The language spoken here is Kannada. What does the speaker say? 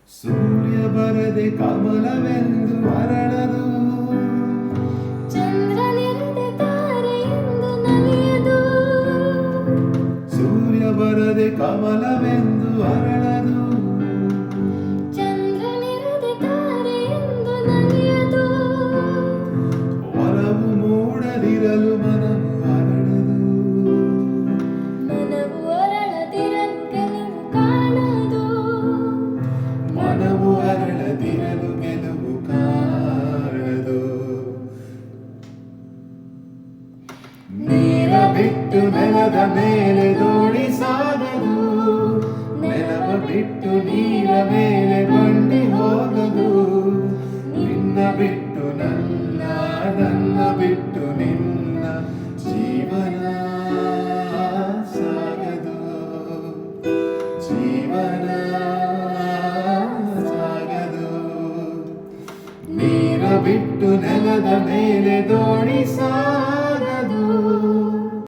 ಸೂರ್ಯ ಬರದೆ ಕಮಲವೆಂದು ಅರಳದು, ಚಂದ್ರನಿರದೆ ತಾರೆಯೆಂದು ನಲಿಯದು. ಸೂರ್ಯ ಬರದೆ ಕಮಲವೆಂದು ಅರಳದು, ಚಂದ್ರನಿರದೆ ತಾರೆಯೆಂದು ನಲಿಯದು. ಒಲವು ಮೂಡದಿರಲು ಮನವು ಅರಳದು, ಮನವು ಅರಳದಿರಲು ಗೆಲುವು ಕಾಣದು. ಮನವು ಅರಳದಿರಲು ಗೆಲುವು ಕಾಣದು. ನೀರ ಬಿಟ್ಟು ನೆಲದ ಮೇಲೆ ದೋಣಿ ಸಾಗದು, ನೆಲವ ಬಿಟ್ಟು ನೀರ ಮೇಲೆ ಬಂಡಿ ಹೋಗದು. ನಿನ್ನ ಬಿಟ್ಟು ನನ್ನ, ನನ್ನ ಬಿಟ್ಟು ನಿನ್ನ ಜೀವನ ಸಾಗದು, ಜೀವನ ಸಾಗದು. ನೀರ ಬಿಟ್ಟು ನೆಲದ ಮೇಲೆ ದೋಣಿ